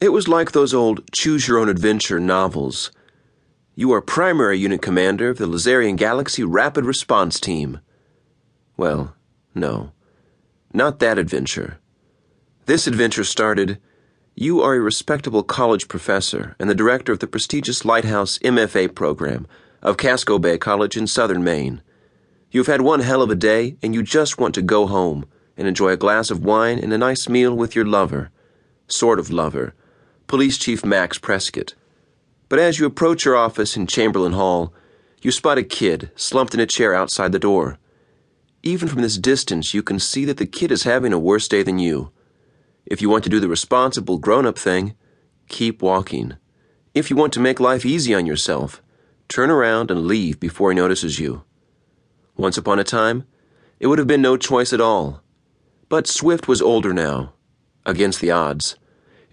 It was like those old choose-your-own-adventure novels. You are primary unit commander of the Lazarian Galaxy Rapid Response Team. Well, no. Not that adventure. This adventure started, you are a respectable college professor and the director of the prestigious Lighthouse MFA program of Casco Bay College in southern Maine. You've had one hell of a day and you just want to go home and enjoy a glass of wine and a nice meal with your lover. Sort of lover. Police Chief Max Prescott. But as you approach your office in Chamberlain Hall, you spot a kid slumped in a chair outside the door. Even from this distance, you can see that the kid is having a worse day than you. If you want to do the responsible grown-up thing, keep walking. If you want to make life easy on yourself, turn around and leave before he notices you. Once upon a time, it would have been no choice at all. But Swift was older now, against the odds,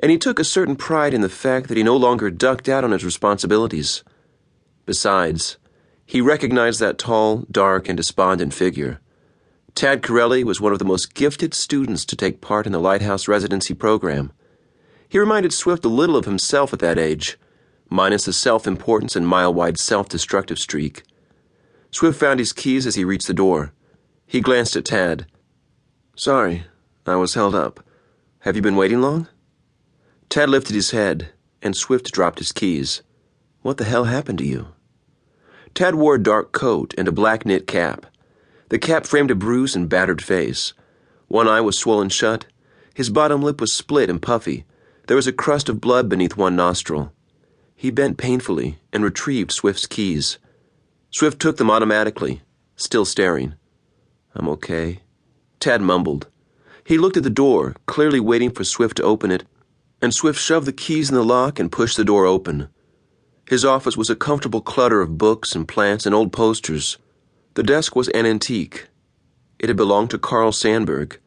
and he took a certain pride in the fact that he no longer ducked out on his responsibilities. Besides, he recognized that tall, dark, and despondent figure. Tad Corelli was one of the most gifted students to take part in the Lighthouse residency program. He reminded Swift a little of himself at that age, minus the self-importance and mile-wide self-destructive streak. Swift found his keys as he reached the door. He glanced at Tad. "Sorry, I was held up. Have you been waiting long?" Tad lifted his head, and Swift dropped his keys. "What the hell happened to you?" Tad wore a dark coat and a black knit cap. The cap framed a bruised and battered face. One eye was swollen shut. His bottom lip was split and puffy. There was a crust of blood beneath one nostril. He bent painfully and retrieved Swift's keys. Swift took them automatically, still staring. "I'm okay," Tad mumbled. He looked at the door, clearly waiting for Swift to open it, and Swift shoved the keys in the lock and pushed the door open. His office was a comfortable clutter of books and plants and old posters. The desk was an antique. It had belonged to Carl Sandburg.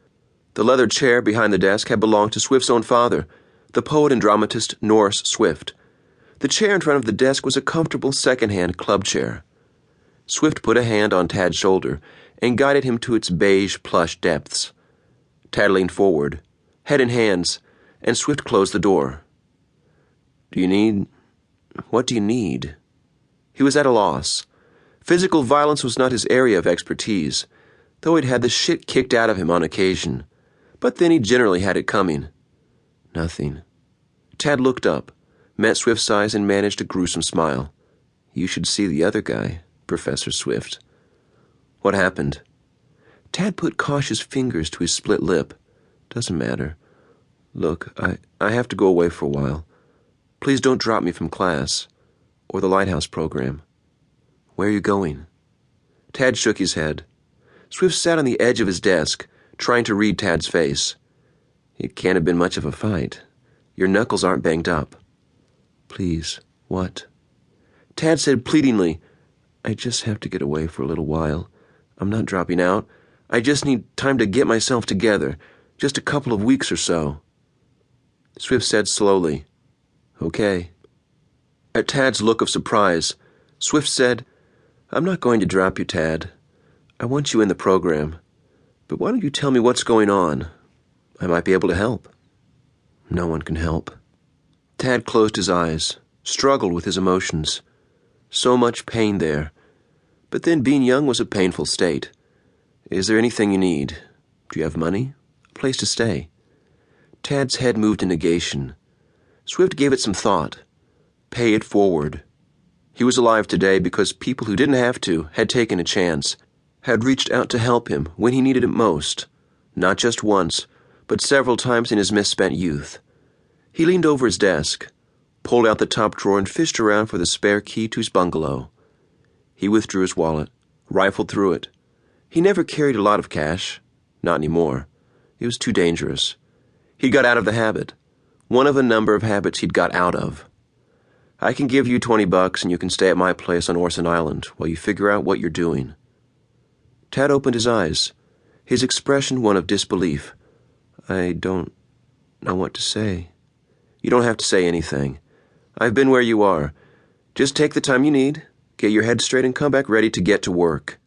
The leather chair behind the desk had belonged to Swift's own father, the poet and dramatist Norris Swift. The chair in front of the desk was a comfortable second-hand club chair. Swift put a hand on Tad's shoulder and guided him to its beige plush depths. Tad leaned forward, head in hands, and Swift closed the door. What do you need? He was at a loss. Physical violence was not his area of expertise, though he'd had the shit kicked out of him on occasion. But then he generally had it coming. Nothing. Tad looked up, met Swift's eyes, and managed a gruesome smile. "You should see the other guy, Professor Swift." "What happened?" Tad put cautious fingers to his split lip. "Doesn't matter. Look, I have to go away for a while. Please don't drop me from class, or the Lighthouse program." "Where are you going?" Tad shook his head. Swift sat on the edge of his desk, trying to read Tad's face. "It can't have been much of a fight. Your knuckles aren't banged up." "Please, what?" Tad said pleadingly, "I just have to get away for a little while. I'm not dropping out. I just need time to get myself together. Just a couple of weeks or so." Swift said slowly, "Okay." At Tad's look of surprise, Swift said, "I'm not going to drop you, Tad. I want you in the program. But why don't you tell me what's going on? I might be able to help." "No one can help." Tad closed his eyes, struggled with his emotions. So much pain there. But then being young was a painful state. "Is there anything you need? Do you have money? A place to stay?" Tad's head moved in negation. Swift gave it some thought. Pay it forward. He was alive today because people who didn't have to had taken a chance, had reached out to help him when he needed it most, not just once, but several times in his misspent youth. He leaned over his desk, pulled out the top drawer, and fished around for the spare key to his bungalow. He withdrew his wallet, rifled through it. He never carried a lot of cash. Not anymore. It was too dangerous. He got out of the habit. One of a number of habits he'd got out of. "I can give you $20 and you can stay at my place on Orson Island while you figure out what you're doing." Tad opened his eyes, his expression one of disbelief. "I don't know what to say." "You don't have to say anything. I've been where you are. Just take the time you need, get your head straight, and come back ready to get to work.